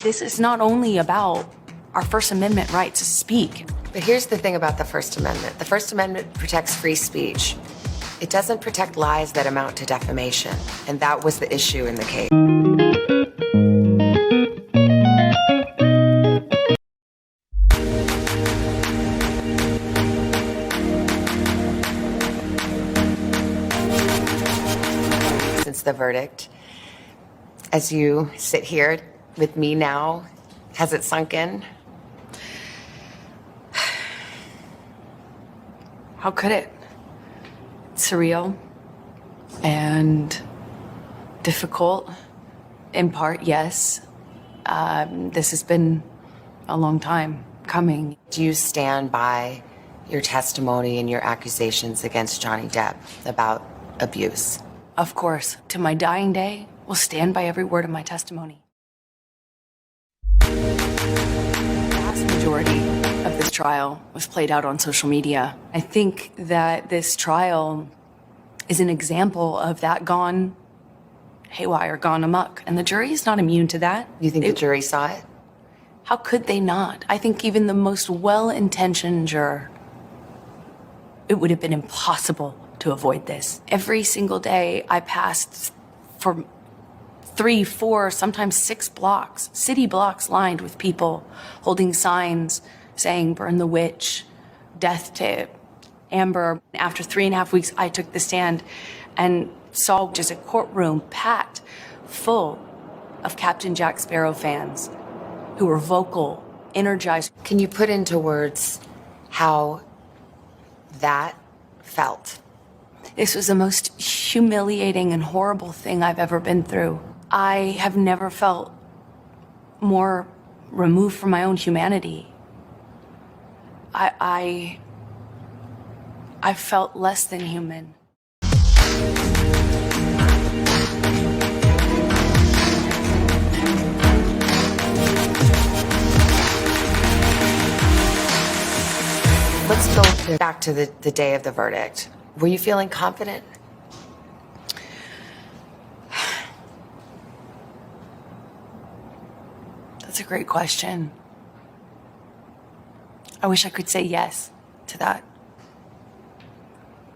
This is not only about our First Amendment right to speak. But here's the thing about the First Amendment. The First Amendment protects free speech. It doesn't protect lies that amount to defamation. And that was the issue in the case. Since the verdict, as you sit here with me now, has it sunk in? How could it? It's surreal and difficult. In part, yes. This has been a long time coming. Do you stand by your testimony and your accusations against Johnny Depp about abuse? Of course, to my dying day, will stand by every word of my testimony. The vast majority of this trial was played out on social media. I think that this trial is an example of that gone haywire, gone amok, and the jury is not immune to that. You think the jury saw it? How could they not? I think even the most well-intentioned juror, it would have been impossible to avoid this. Every single day I passed for 3, 4, sometimes 6 blocks, city blocks lined with people holding signs saying, "Burn the witch," "Death to Amber." After 3.5 weeks, I took the stand and saw just a courtroom packed full of Captain Jack Sparrow fans who were vocal, energized. Can you put into words how that felt? This was the most humiliating and horrible thing I've ever been through. I have never felt more removed from my own humanity. I felt less than human. Let's go back to the day of the verdict. Were you feeling confident? That's a great question. I wish I could say yes to that.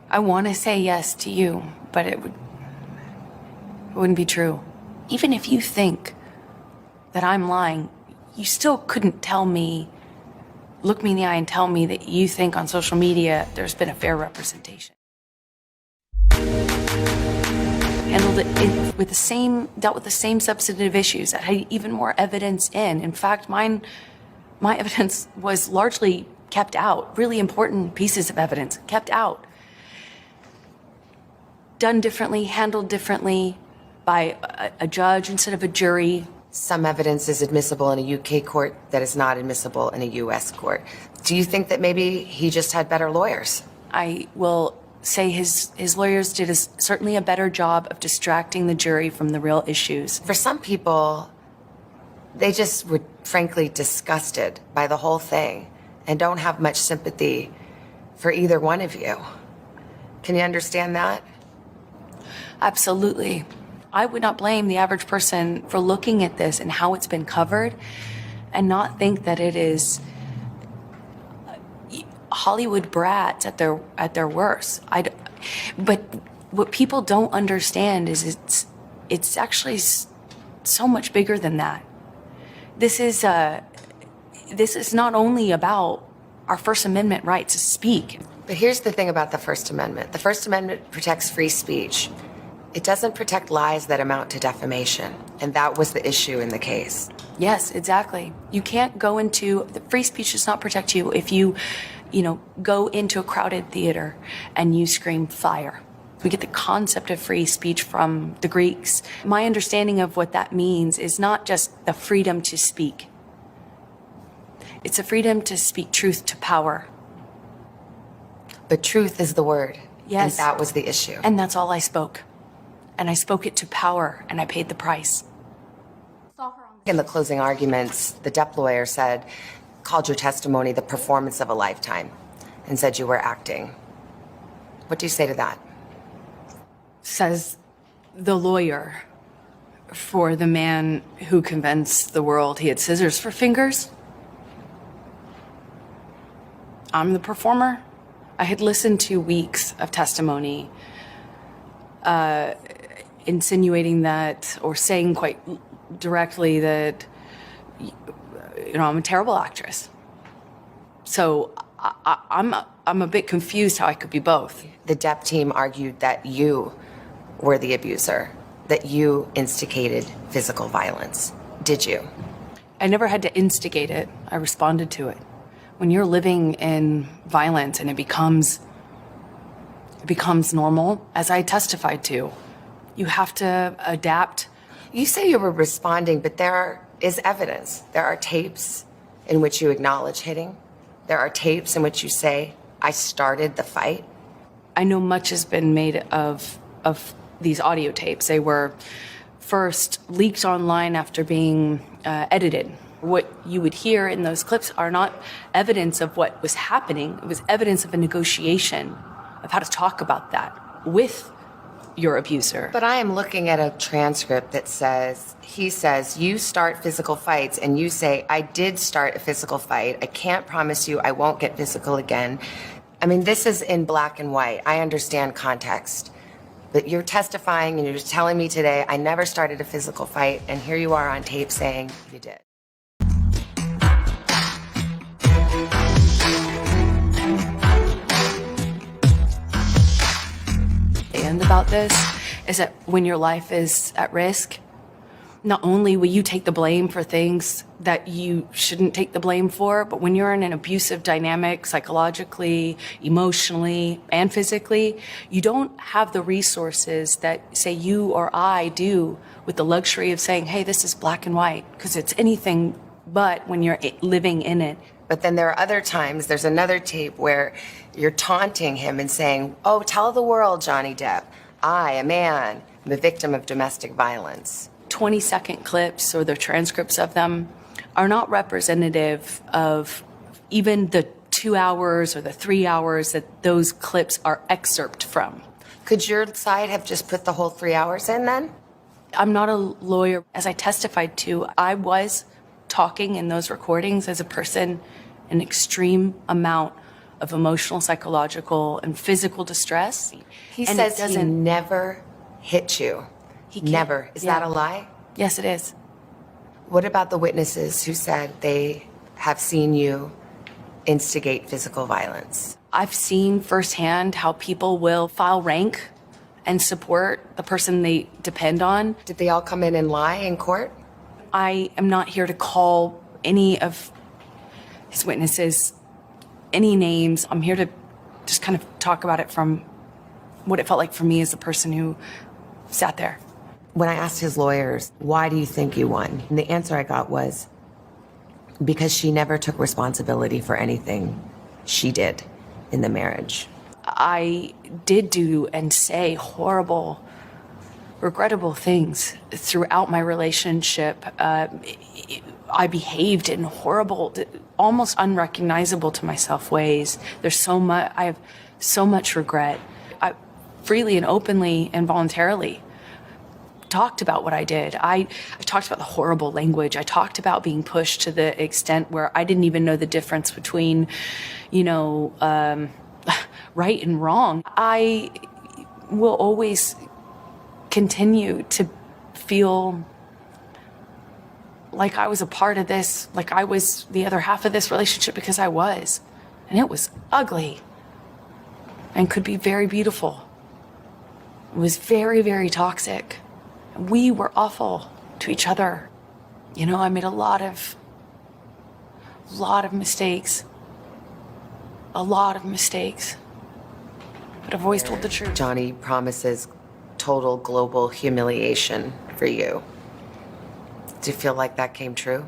I want to say yes to you, but it wouldn't be true. Even if you think that I'm lying, you still couldn't tell me, look me in the eye and tell me that you think on social media there's been a fair representation. Handled it with the same, dealt with the same substantive issues that had even more evidence in. In fact, my evidence was largely kept out. Really important pieces of evidence kept out. Done differently, handled differently by a judge instead of a jury. Some evidence is admissible in a UK court that is not admissible in a US court. Do you think that maybe he just had better lawyers? I will say his lawyers did certainly a better job of distracting the jury from the real issues. For some people, they just were frankly disgusted by the whole thing and don't have much sympathy for either one of you. Can you understand that? Absolutely. I would not blame the average person for looking at this and how it's been covered and not think that it is Hollywood brats at their worst. But what people don't understand is it's actually so much bigger than that. This is not only about our First Amendment right to speak. But here's the thing about the First Amendment. The First Amendment protects free speech. It doesn't protect lies that amount to defamation. And that was the issue in the case. Yes, exactly. You can't go into, the free speech does not protect you if you go into a crowded theater and you scream fire. We get the concept of free speech from the Greeks. My understanding of what that means is not just the freedom to speak. It's a freedom to speak truth to power. But truth is the word. Yes. And that was the issue. And that's all I spoke. And I spoke it to power, and I paid the price. In the closing arguments, the Depp lawyer called your testimony the performance of a lifetime and said you were acting. What do you say to that? Says the lawyer for the man who convinced the world he had scissors for fingers. I'm the performer. I had listened to weeks of testimony insinuating that, or saying quite directly that, I'm a terrible actress. So I'm a bit confused how I could be both. The Depp team argued that you were the abuser, that you instigated physical violence. Did you? I never had to instigate it. I responded to it. When you're living in violence and it becomes normal, as I testified to, you have to adapt. You say you were responding, but there is evidence. There are tapes in which you acknowledge hitting. There are tapes in which you say, I started the fight. I know much has been made of these audio tapes. They were first leaked online after being edited. What you would hear in those clips are not evidence of what was happening. It was evidence of a negotiation of how to talk about that with your abuser. But I am looking at a transcript that says, he says, you start physical fights, and you say, I did start a physical fight. I can't promise you I won't get physical again. I mean, this is in black and white. I understand context. But you're testifying and you're telling me today, I never started a physical fight, and here you are on tape saying you did. And about this is that when your life is at risk, not only will you take the blame for things that you shouldn't take the blame for, but when you're in an abusive dynamic, psychologically, emotionally, and physically, you don't have the resources that, say, you or I do with the luxury of saying, hey, this is black and white, because it's anything but when you're living in it. But then there are other times, there's another tape where you're taunting him and saying, oh, tell the world, Johnny Depp, I, a man, am a victim of domestic violence. 20-second clips or the transcripts of them are not representative of even the 2 hours or the 3 hours that those clips are excerpt from. Could your side have just put the whole 3 hours in then? I'm not a lawyer. As I testified to, I was talking in those recordings as a person in extreme amount of emotional, psychological, and physical distress. He says he never hit you. He can't. Never. Is that a lie? Yes, it is. What about the witnesses who said they have seen you instigate physical violence? I've seen firsthand how people will file rank and support the person they depend on. Did they all come in and lie in court? I am not here to call any of his witnesses any names. I'm here to just kind of talk about it from what it felt like for me as the person who sat there. When I asked his lawyers, why do you think you won? And the answer I got was, because she never took responsibility for anything she did in the marriage. I did do and say horrible, regrettable things throughout my relationship. I behaved in horrible, almost unrecognizable to myself ways. I have so much regret. I freely and openly and voluntarily talked about what I did. I talked about the horrible language. I talked about being pushed to the extent where I didn't even know the difference between, right and wrong. I will always continue to feel like I was a part of this, like I was the other half of this relationship, because I was. And it was ugly and could be very beautiful. It was very, very toxic. We were awful to each other. I made a lot of mistakes. A lot of mistakes. But I've always told the truth. Johnny promises total global humiliation for you. Do you feel like that came true?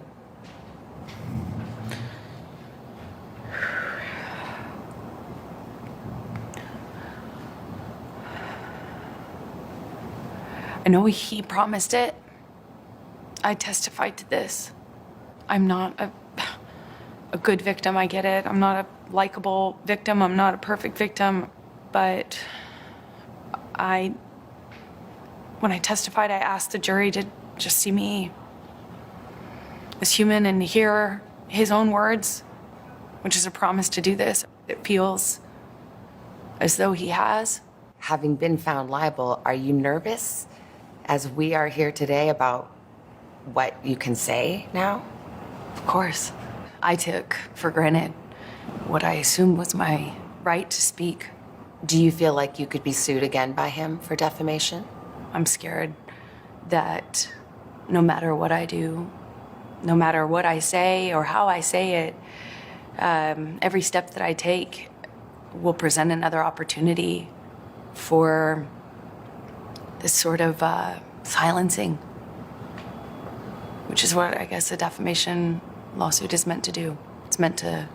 I know he promised it. I testified to this. I'm not a good victim, I get it. I'm not a likable victim. I'm not a perfect victim. But when I testified, I asked the jury to just see me as human and hear his own words, which is a promise to do this. It feels as though he has. Having been found liable, are you nervous as we are here today about what you can say now? Of course. I took for granted what I assumed was my right to speak. Do you feel like you could be sued again by him for defamation? I'm scared that no matter what I do, no matter what I say or how I say it, every step that I take will present another opportunity for this sort of silencing, which is what I guess a defamation lawsuit is meant to do. It's meant to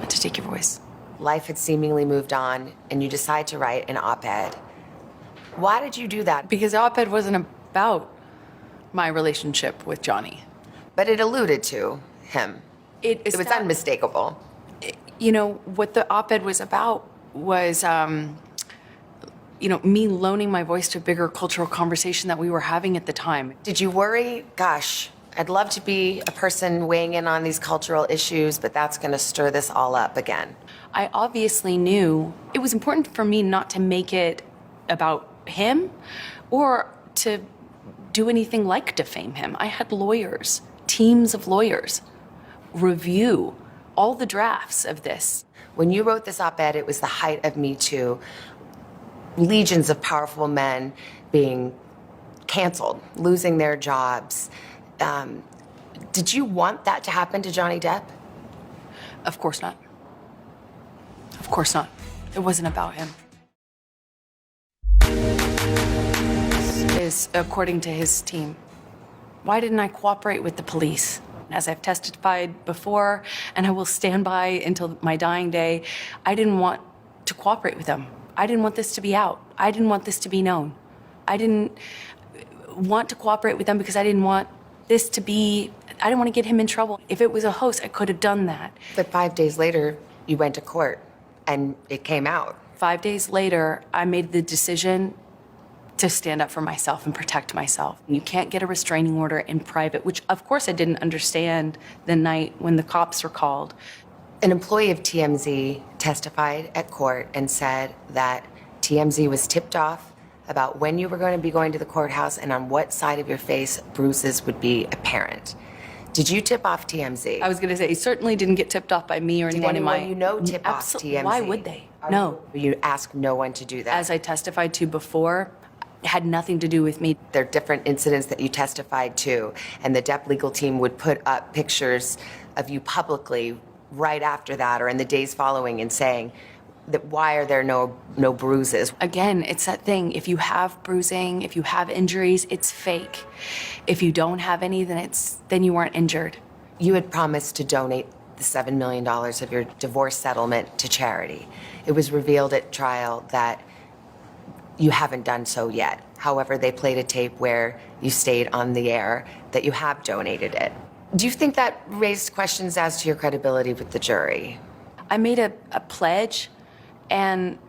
take your voice. Life had seemingly moved on, and you decide to write an op-ed. Why did you do that? Because the op-ed wasn't about my relationship with Johnny. But it alluded to him. It was unmistakable. You know, what the op-ed was about was, me loaning my voice to a bigger cultural conversation that we were having at the time. Did you worry, gosh, I'd love to be a person weighing in on these cultural issues, but that's going to stir this all up again? I obviously knew it was important for me not to make it about him or to do anything like defame him. I had lawyers, teams of lawyers, review all the drafts of this. When you wrote this op-ed, it was the height of Me Too. Legions of powerful men being canceled, losing their jobs. Did you want that to happen to Johnny Depp? Of course not. Of course not. It wasn't about him. Is according to his team. Why didn't I cooperate with the police? As I've testified before, and I will stand by until my dying day, I didn't want to cooperate with them. I didn't want this to be out. I didn't want this to be known. I didn't want to cooperate with them because I didn't want this to be, I didn't want to get him in trouble. If it was a hoax, I could have done that. But 5 days later, you went to court, and it came out. 5 days later, I made the decision to stand up for myself and protect myself. You can't get a restraining order in private, which of course I didn't understand the night when the cops were called. An employee of TMZ testified at court and said that TMZ was tipped off about when you were going to be going to the courthouse and on what side of your face bruises would be apparent. Did you tip off TMZ? I was going to say, he certainly didn't get tipped off by me or anyone in my... Did anyone tip off TMZ? Why would they? No. You asked no one to do that? As I testified to before, it had nothing to do with me. There are different incidents that you testified to, and the Depp legal team would put up pictures of you publicly right after that or in the days following and saying that why are there no bruises? Again, it's that thing. If you have bruising, if you have injuries, it's fake. If you don't have any, then you weren't injured. You had promised to donate the $7 million of your divorce settlement to charity. It was revealed at trial that you haven't done so yet. However, they played a tape where you stayed on the air that you have donated it. Do you think that raised questions as to your credibility with the jury? I made a pledge, and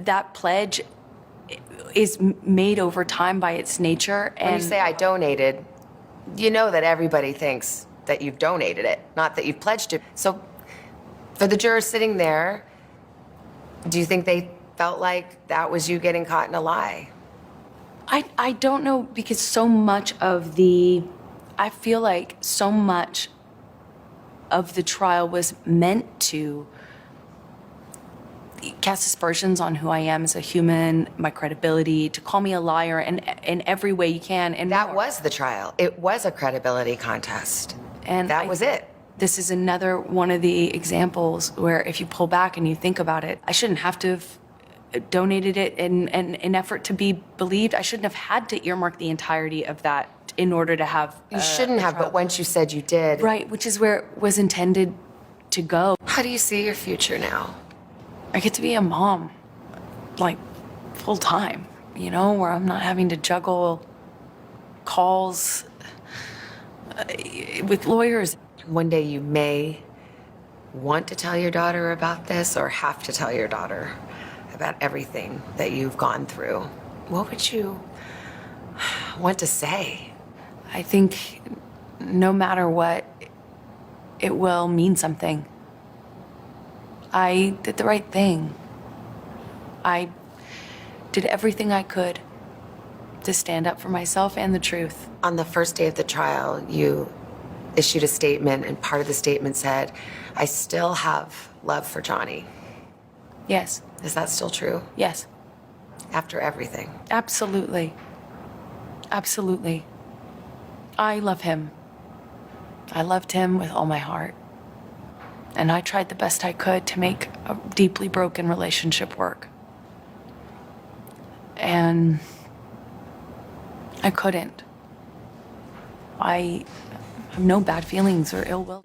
that pledge is made over time by its nature. When you say I donated, you know that everybody thinks that you've donated it, not that you've pledged it. So for the jurors sitting there, do you think they felt like that was you getting caught in a lie? I don't know, because so much of I feel like so much of the trial was meant to cast aspersions on who I am as a human, my credibility, to call me a liar in every way you can. And that more. was the trial. It was a credibility contest. And that was it. This is another one of the examples where if you pull back and you think about it, I shouldn't have to have donated it in an effort to be believed. I shouldn't have had to earmark the entirety of that in order to have You shouldn't have, but once you said you did. Right, which is where it was intended to go. How do you see your future now? I get to be a mom, like, full time, where I'm not having to juggle calls with lawyers. One day you may want to tell your daughter about this or have to tell your daughter about everything that you've gone through. What what to say. I think no matter what, it will mean something. I did the right thing. I did everything I could to stand up for myself and the truth. On the first day of the trial, you issued a statement, and part of the statement said, "I still have love for Johnny." Yes, Is that still true? yes, After everything? absolutely. Absolutely. I love him. I loved him with all my heart. And I tried the best I could to make a deeply broken relationship work. And I couldn't. I have no bad feelings or ill will.